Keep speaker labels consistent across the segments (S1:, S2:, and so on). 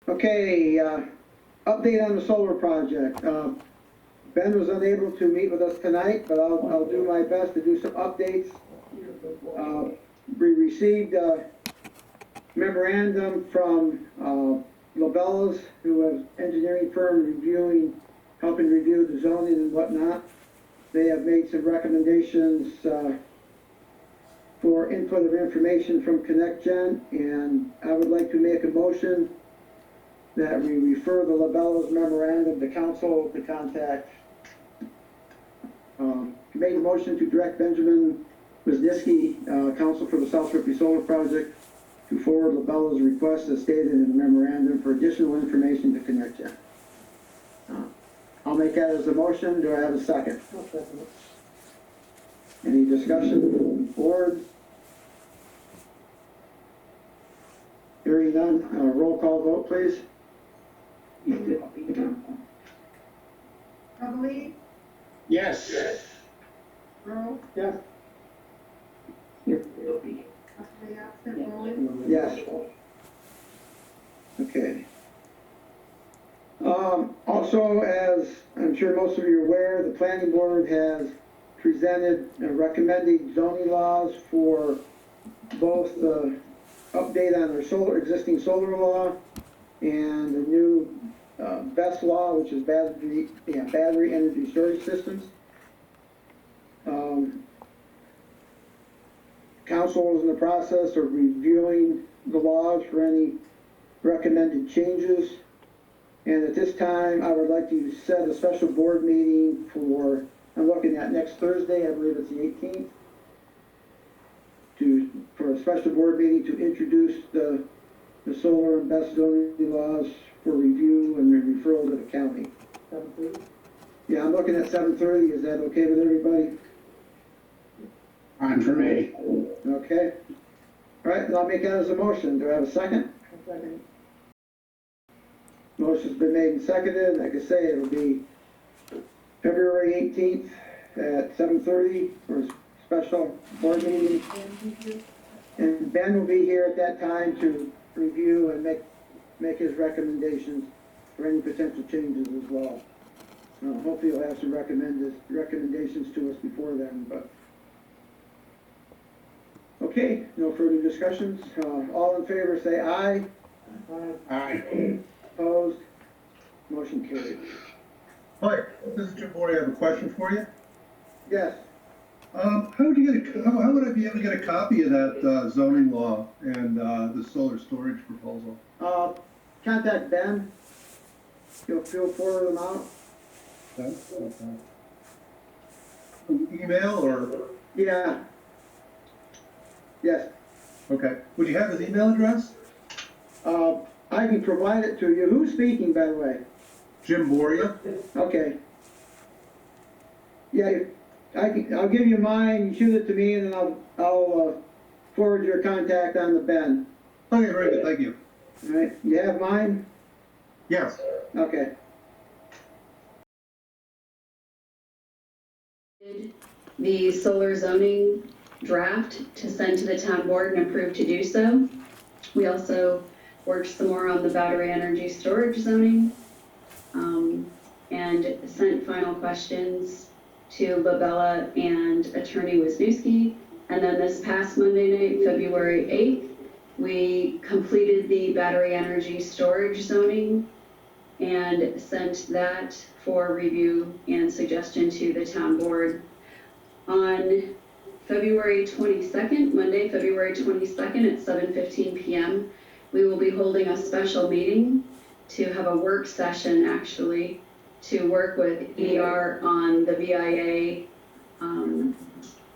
S1: Okay, update on the solar project. Ben was unable to meet with us tonight, but I'll do my best to do some updates. We received a memorandum from Lobella's, who has engineering firm helping review the zoning and whatnot. They have made some recommendations for input of information from ConnectGen, and I would like to make a motion that we refer the Lobella's memorandum to council to contact. Made a motion to direct Benjamin Wisniewski, counsel for the South Ripley Solar project, to forward Lobella's request as stated in the memorandum for additional information to ConnectGen. I'll make that as a motion. Do I have a second?
S2: I'll second it.
S1: Any discussion? Board? Hearing none. Roll call vote, please.
S3: Heavily,
S4: Yes.
S3: Rowe,
S2: Yes.
S3: possibly absent, Rowland,
S1: Yes. Okay. Also, as I'm sure most of you are aware, the planning board has presented recommended zoning laws for both the update on their existing solar law and the new BESS law, which is battery energy storage systems. Council is in the process of reviewing the laws for any recommended changes. And at this time, I would like to set a special board meeting for, I'm looking at next Thursday, I believe it's the 18th, for a special board meeting to introduce the solar and BESS zoning laws for review and referral to the county.
S2: 7:30.
S1: Yeah, I'm looking at 7:30. Is that okay with everybody?
S4: On for me.
S1: Okay. All right, then I'll make that as a motion. Do I have a second?
S2: I'll second
S1: Motion's been made and seconded. Like I say, it'll be February 18th at 7:30 for a special board meeting. And Ben will be here at that time to review and make his recommendations for any potential changes as well. Hopefully he'll have some recommendations to us before then, but. Okay, no further discussions. All in favor say aye.
S2: it.
S4: Aye.
S1: Opposed? Motion carried.
S5: Hi, this is Jim Bory. I have a question for you.
S1: Yes,
S5: How would you get how would I be able to get a copy of that zoning law and the solar storage proposal?
S1: contact Ben. He'll forward them out.
S5: Okay. Email or,
S1: Yeah. Yes.
S5: okay. Would you have his email address?
S1: I can provide it to you. Who's speaking, by the way?
S5: Jim Boria.
S1: Okay. Yeah, I'll give you mine, you shoot it to me, and then I'll forward your contact on to Ben.
S5: Okay, very good, thank you.
S1: All right, you have mine?
S5: Yes.
S1: Okay.
S6: The solar zoning draft to send to the town board and approve to do so. We also worked some more on the battery energy storage zoning, and sent final questions to Labella and Attorney Wisniewski. And then this past Monday night, February 8th, we completed the battery energy storage zoning and sent that for review and suggestion to the town board. On February 22nd, Monday, February 22nd at 7:15 p.m., we will be holding a special meeting to have a work session, actually, to work with ER on the VIA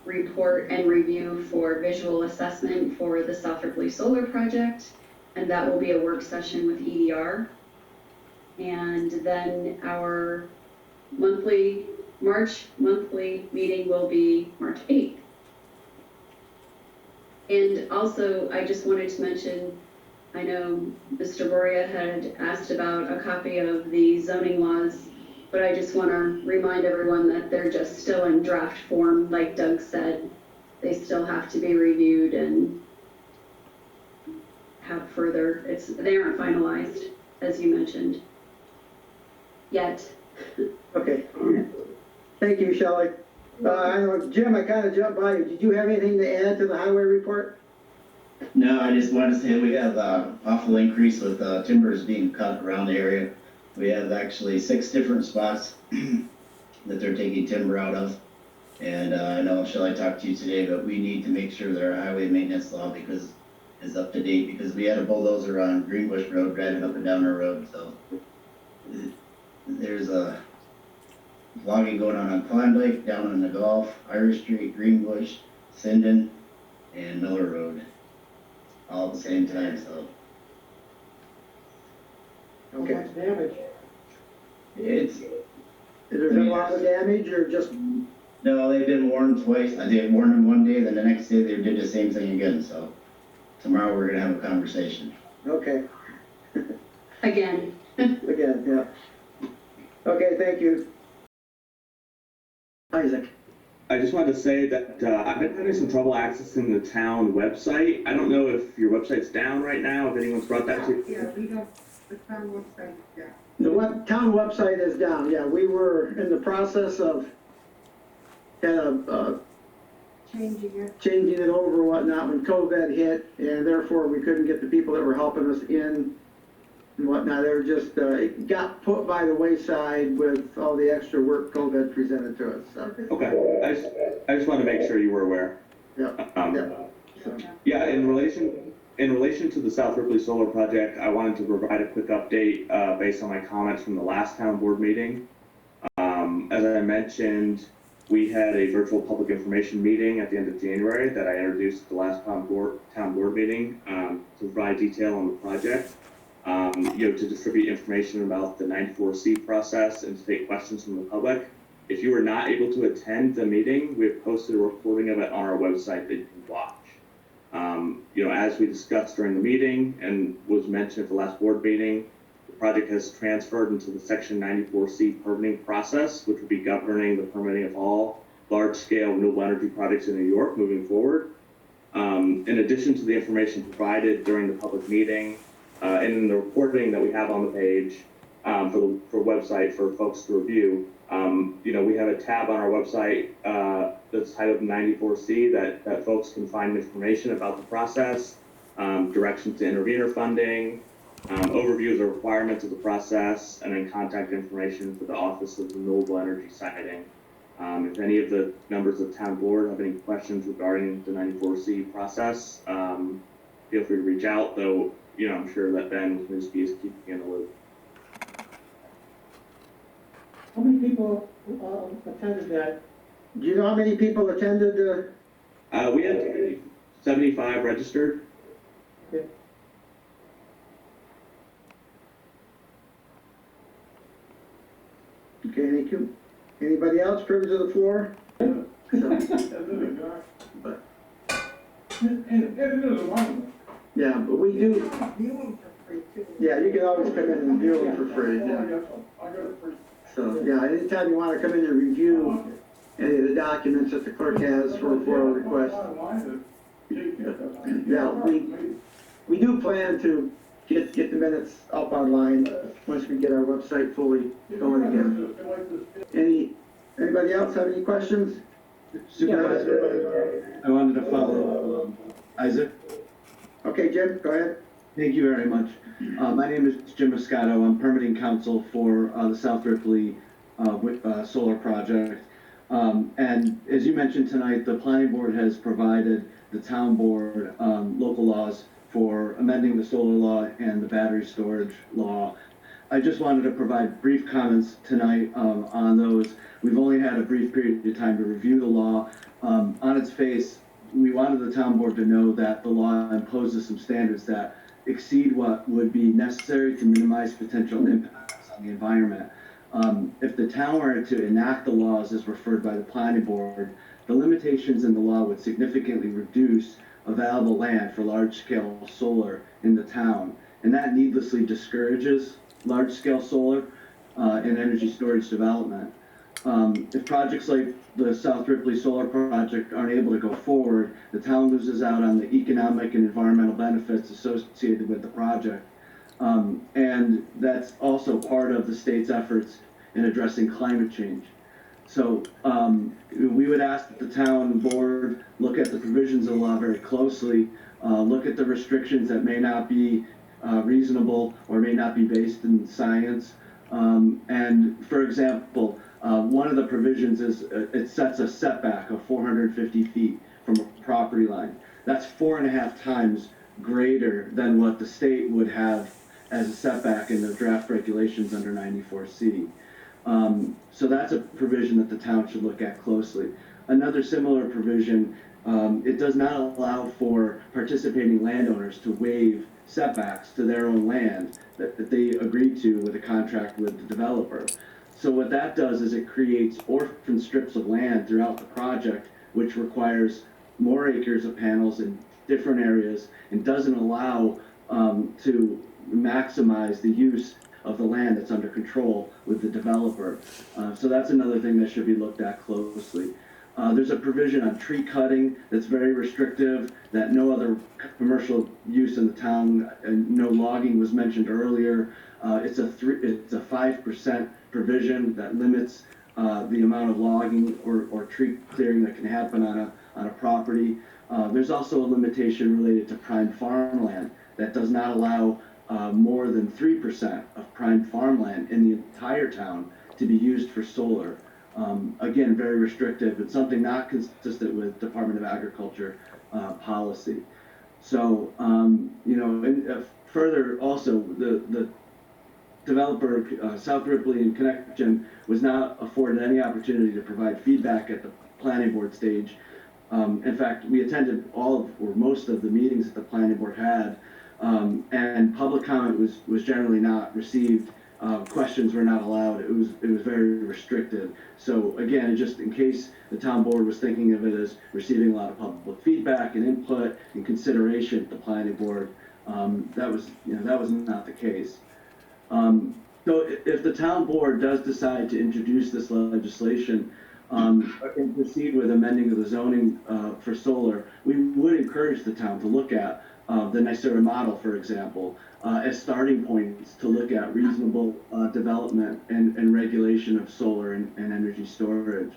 S6: report and review for visual assessment for the South Ripley Solar project, and that will be a work session with ER. And then our March monthly meeting will be March 8th. And also, I just wanted to mention, I know Mr. Boria had asked about a copy of the zoning laws, but I just want to remind everyone that they're just still in draft form, like Doug said. They still have to be reviewed and have further, they aren't finalized. as you mentioned. Yet.
S1: Okay. Thank you, Shelley. I know, Jim, I kind of jumped by you. Did you have anything to add to the highway report?
S2: No, I just want to say we have awful increase with timbers being cut around the area. We have actually 6 different spots that they're taking timber out of. And I know Shelley talked to you today, but we need to make sure that our highway maintenance law is up to date, because we had a bulldozer on Greenbush Road driving up and down our road. So there's a logging going on Klondike, down on the Gulf, Irish Street, Greenbush, Sinden, and Miller Road, all at the same time. So
S1: Okay.
S4: Much damage.
S2: it's
S1: Has there been a lot of damage or just,
S2: no, they've been warned twice. I did warn them one day, then the next day they did the same thing again. So tomorrow we're gonna have a conversation.
S1: okay,
S6: Again.
S1: again, yeah. Okay, thank you. Isaac.
S7: I just wanted to say that I've been having some trouble accessing the town website. I don't know if your website's down right now, if anyone's brought that to you.
S3: Yeah, we don't, the town website, yeah.
S1: The town website is down, yeah. We were in the process of kind of
S3: Changing it.
S1: changing it over and whatnot when COVID hit, and therefore we couldn't get the people that were helping us in and whatnot. They were just, it got put by the wayside with all the extra work COVID presented to us, so,
S7: Okay, I just wanted to make sure you were aware.
S1: yeah, yeah. So,
S7: Yeah, in relation to the South Ripley Solar project, I wanted to provide a quick update based on my comments from the last town board meeting. As I mentioned, we had a virtual public information meeting at the end of January that I introduced at the last town board meeting to provide detail on the project, to distribute information about the 94C process and to take questions from the public. If you were not able to attend the meeting, we have posted a recording of it on our website that you can watch. As we discussed during the meeting and was mentioned at the last board meeting, the project has transferred into the Section 94C permitting process, which will be governing the permitting of all large-scale renewable energy projects in New York moving forward. In addition to the information provided during the public meeting and in the reporting that we have on the page for website for folks to review, we have a tab on our website that's titled 94C that folks can find information about the process, directions to intervenor funding, overview of the requirements of the process, and then contact information for the Office of Renewable Energy Siting. If any of the members of the town board have any questions regarding the 94C process, feel free to reach out, though, I'm sure that Ben Wisniewski is keeping in the loop.
S4: How many people attended that?
S1: Do you know how many people attended
S7: We had 75 registered.
S4: Okay.
S1: Okay, thank you. Anybody else, privilege of the floor? So, but, yeah, but we do,
S3: View them for free too.
S1: yeah, you can always come in and view them for free. Yeah. So, yeah, anytime you want to come in and review any of the documents that the clerk has for a request. Yeah, we do plan to get the minutes up online once we get our website fully going again. Anybody else have any questions?
S8: Supervisor, I wanted to follow up, Isaac.
S1: Okay, Jim, go ahead.
S8: Thank you very much. My name is Jim Muscato. I'm permitting counsel for the South Ripley Solar project. And as you mentioned tonight, the planning board has provided the town board local laws for amending the solar law and the battery storage law. I just wanted to provide brief comments tonight on those. We've only had a brief period of time to review the law. On its face, we wanted the town board to know that the law imposes some standards that exceed what would be necessary to minimize potential impacts on the environment. If the town were to enact the laws as referred by the planning board, the limitations in the law would significantly reduce available land for large-scale solar in the town, and that needlessly discourages large-scale solar and energy storage development. If projects like the South Ripley Solar project aren't able to go forward, the town loses out on the economic and environmental benefits associated with the project. And that's also part of the state's efforts in addressing climate change. So we would ask that the town board look at the provisions of the law very closely, look at the restrictions that may not be reasonable or may not be based in science. And for example, one of the provisions is it sets a setback of 450 feet from a property line. That's 4.5 times greater than what the state would have as a setback in the draft regulations under 94C. So that's a provision that the town should look at closely. Another similar provision, it does not allow for participating landowners to waive setbacks to their own land that they agreed to with a contract with the developer. So what that does is it creates orphan strips of land throughout the project, which requires more acres of panels in different areas and doesn't allow to maximize the use of the land that's under control with the developer. So that's another thing that should be looked at closely. There's a provision on tree cutting that's very restrictive, that no other commercial use in the town, and no logging was mentioned earlier. It's a 5% provision that limits the amount of logging or tree clearing that can happen on a property. There's also a limitation related to prime farmland that does not allow more than 3% of prime farmland in the entire town to be used for solar. Again, very restrictive. It's something not consistent with Department of Agriculture policy. So, and further, also, the developer, South Ripley and ConnectGen, was not afforded any opportunity to provide feedback at the planning board stage. In fact, we attended all of, or most of the meetings that the planning board had, and public comment was generally not received. Questions were not allowed. It was very restricted. So again, just in case the town board was thinking of it as receiving a lot of public feedback and input and consideration at the planning board, that was not the case. So if the town board does decide to introduce this legislation and proceed with amending of the zoning for solar, we would encourage the town to look at the NYSERDA model, for example, as starting points to look at reasonable development and regulation of solar and energy storage.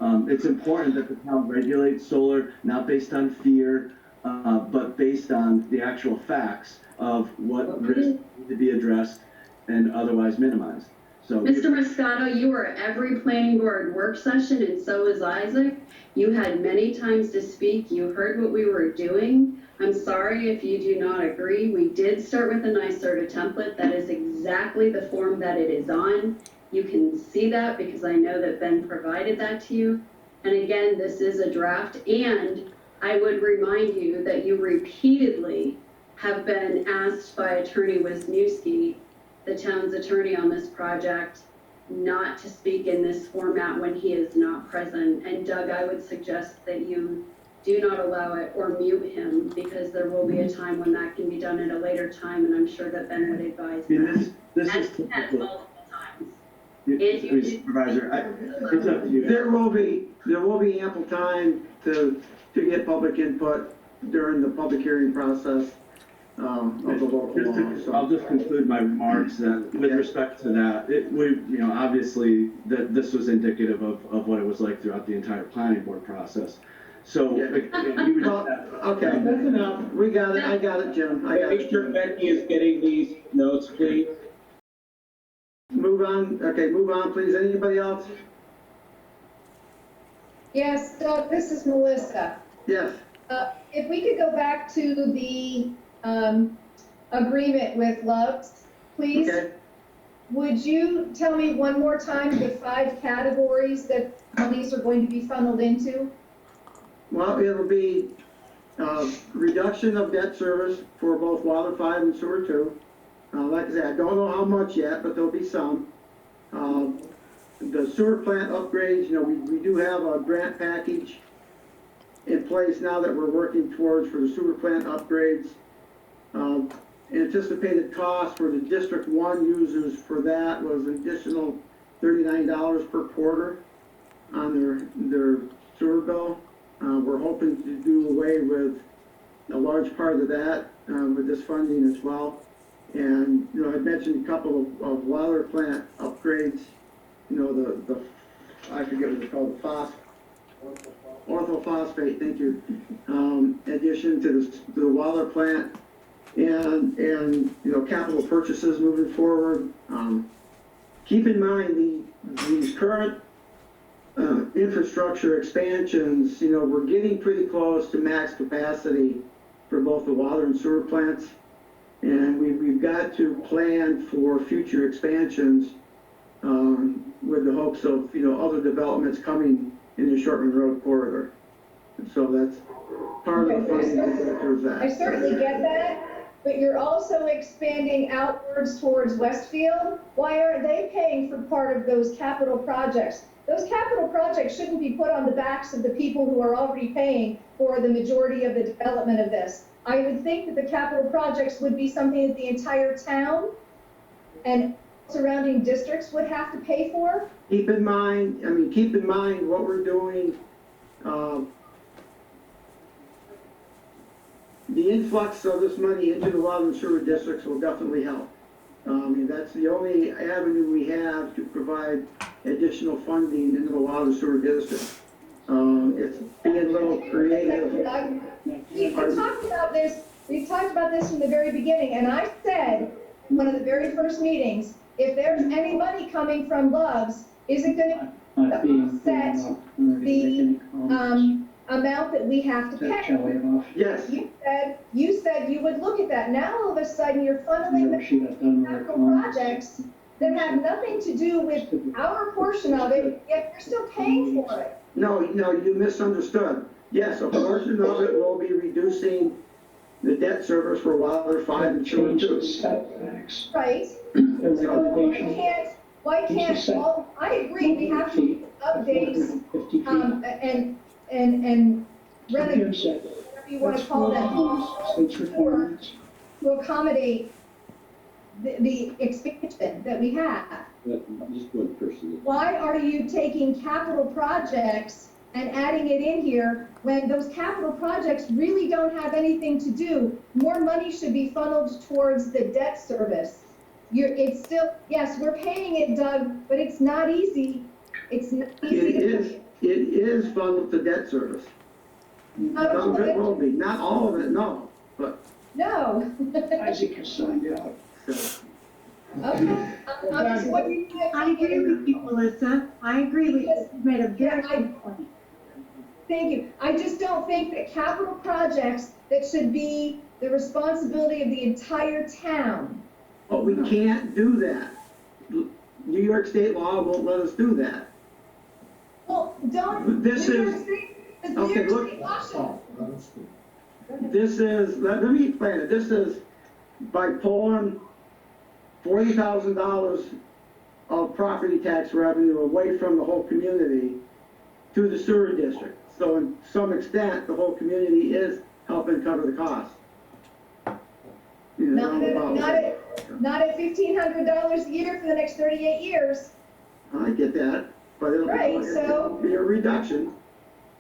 S8: It's important that the town regulates solar, not based on fear, but based on the actual facts of what risks need to be addressed and otherwise minimized. So,
S6: Mr. Muscato, you were at every planning board work session, and so was Isaac. You had many times to speak. You heard what we were doing. I'm sorry if you do not agree. We did start with a NYSERDA template. That is exactly the form that it is on. You can see that because I know that Ben provided that to you. And again, this is a draft. And I would remind you that you repeatedly have been asked by Attorney Wisniewski, the town's attorney on this project, not to speak in this format when he is not present. And Doug, I would suggest that you do not allow it or mute him, because there will be a time when that can be done at a later time, and I'm sure that Ben would advise that.
S8: this
S6: And
S8: is
S6: he has
S8: typical.
S6: multiple times. If you do-
S8: Supervisor, it's up to you.
S1: There will be ample time to get public input during the public hearing process of the local law.
S8: I'll just conclude my remarks then. With respect to that, obviously this was indicative of what it was like throughout the entire planning board process. So,
S1: Yeah.
S8: we would
S1: Well, okay,
S4: That's enough.
S1: we got it, I got it, Jim, I got
S9: Make
S1: it.
S9: sure Becky is getting these notes, please.
S1: Move on, please, anybody else?
S10: Yes, Doug, this is Melissa.
S1: Yes,
S10: If we could go back to the agreement with Love's, please.
S1: okay,
S10: Would you tell me one more time the 5 categories that monies are going to be funneled into?
S1: well, it'll be, reduction of debt service for both Water 5 and Sewer 2. Like I said, I don't know how much yet, but there'll be some. The sewer plant upgrades, we do have a grant package in place now that we're working towards for the sewer plant upgrades. Anticipated cost for the District 1 users for that was an additional $39 per quarter on their sewer bill. We're hoping to do away with a large part of that with this funding as well. And, you know, I mentioned a couple of water plant upgrades, you know, the I forget what it's called, orthophosphate, thank you. Addition to the water plant and, you know, capital purchases moving forward. Keep in mind these current infrastructure expansions, you know, we're getting pretty close to max capacity for both the water and sewer plants. And we've got to plan for future expansions with the hopes of, you know, other developments coming in the Shortman Road corridor. And so that's part of the funding that there's that.
S10: I certainly get that, but you're also expanding outwards towards Westfield. Why aren't they paying for part of those capital projects? Those capital projects shouldn't be put on the backs of the people who are already paying for the majority of the development of this. I would think that the capital projects would be something that the entire town and surrounding districts would have to pay for.
S1: Keep in mind what we're doing. The influx of this money into the water and sewer districts will definitely help. That's the only avenue we have to provide additional funding into the water and sewer district. It's being a little creative.
S10: We've talked about this from the very beginning, and I said, in one of the very first meetings, if there's any money coming from Love's, is it gonna offset the, amount that we have to pay?
S1: Yes.
S10: You said you would look at that. Now all of a sudden you're funneling capital projects that have nothing to do with our portion of it, yet you're still paying for it.
S1: No, you misunderstood. Yes, a portion of it will be reducing the debt service for water 5 and sewer 2.
S10: Right. So why can't all, I agree, we have to do updates, and renovations, whatever you want to call them, to accommodate the expansion that we have.
S9: Just one person.
S10: Why are you taking capital projects and adding it in here when those capital projects really don't have anything to do? More money should be funneled towards the debt service. It's still, yes, we're paying it, Doug, but it's not easy. It's not easy to pay.
S1: It is funneled to debt service. Some of it will be, not all of it, no, but.
S10: No.
S4: Isaac has signed out.
S1: So.
S10: Okay.
S3: I agree with you, Melissa. I agree with you. You've made a very good point.
S10: Thank you. I just don't think that capital projects that should be the responsibility of the entire town.
S1: But we can't do that. New York state law won't let us do that.
S10: Well, don't.
S1: This
S10: New
S1: is-
S10: York State-
S1: okay,
S10: New York
S1: look.
S10: State law should-
S1: This is, let me explain it. This is by pulling $40,000 of property tax revenue away from the whole community to the sewer district. So in some extent, the whole community is helping cover the cost. You know,
S10: Not at $1,500 a year for the next 38 years.
S1: I get that, but
S10: Right, so-
S1: it'll be a reduction.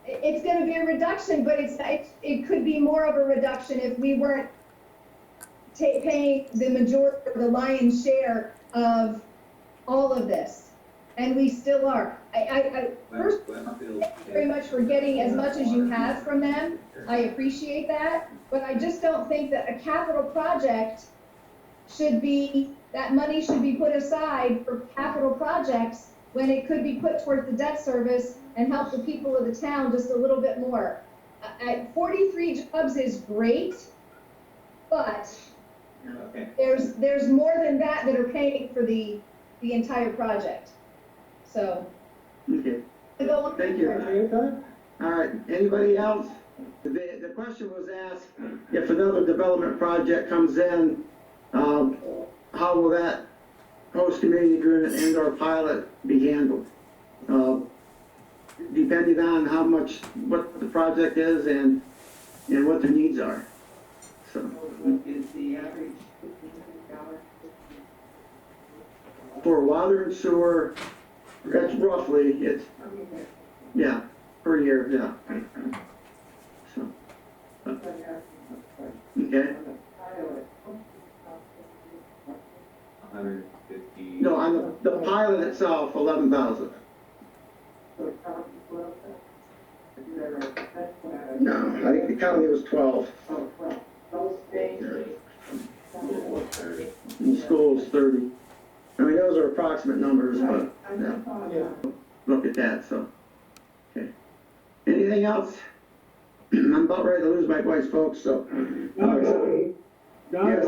S10: It's gonna be a reduction, but it could be more of a reduction if we weren't paying the majority, the lion's share of all of this. And we still are. First, thank you very much for getting as much as you have from them. I appreciate that, but I just don't think that a capital project that money should be put aside for capital projects when it could be put towards the debt service and help the people of the town just a little bit more. 43 jobs is great, but there's more than that are paying for the entire project. So.
S1: Okay, thank you. All right, anybody else? The question was asked, if another development project comes in, how will that host community agreement and or pilot be handled? Depending on what the project is and what their needs are. So.
S4: Is the average $1,500?
S1: For water and sewer, that's roughly, yeah, per year, yeah. So, okay.
S9: 150.
S1: No, on the pilot itself, 11,000. No, I think the county was 12. And the school was 30. I mean, those are approximate numbers, but, yeah, look at that, so. Okay. Anything else? I'm about ready to lose my voice, folks, so.
S11: Doug,
S1: Yes.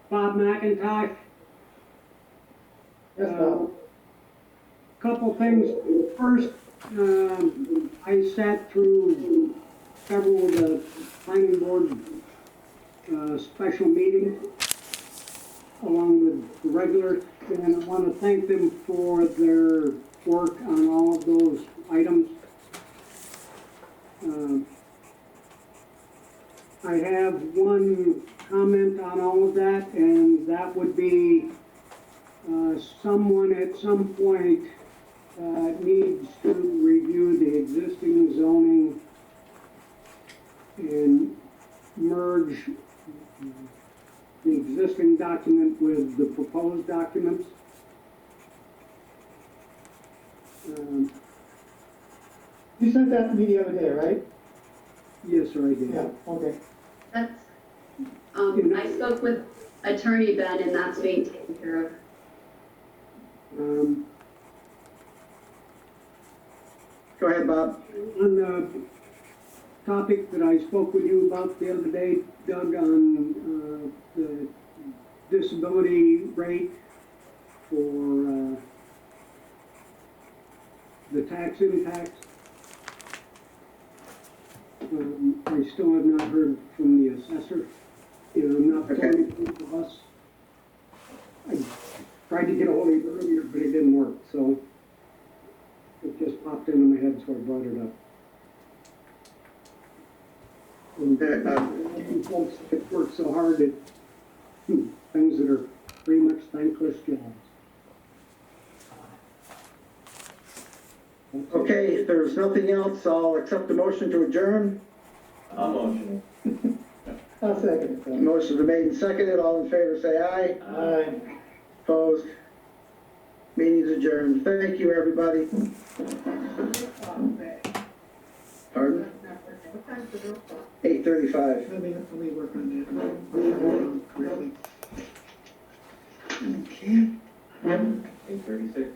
S11: Bob McIntosh.
S4: Yes, Bob.
S11: Couple things. First, I sat through several of the planning board special meetings along with the regular, and I want to thank them for their work on all of those items. I have one comment on all of that, and that would be someone at some point needs to review the existing zoning and merge the existing document with the proposed documents.
S4: You sent that to me the other day, right?
S11: Yes, sir, I did.
S4: Yeah, okay.
S6: That's, I spoke with Attorney Ben, and that's being taken care of.
S1: Go ahead, Bob.
S11: On the topic that I spoke with you about the other day, Doug, on the disability rate for the tax impact, I still have not heard from the assessor. You know, not
S1: Okay.
S11: to us. I tried to get a hold of you earlier, but it didn't work, so it just popped into my head, so I brought it up. And folks that work so hard at things that are pretty much thankless jobs.
S1: Okay, if there's nothing else, I'll accept the motion to adjourn.
S9: I'll motion.
S4: I'll second it.
S1: Motion been made and seconded. All in favor, say aye.
S4: Aye.
S1: Opposed? Meeting's adjourned. Thank you, everybody. Pardon? 8:35.
S4: Let me work on that.
S1: Okay.
S9: 8:36.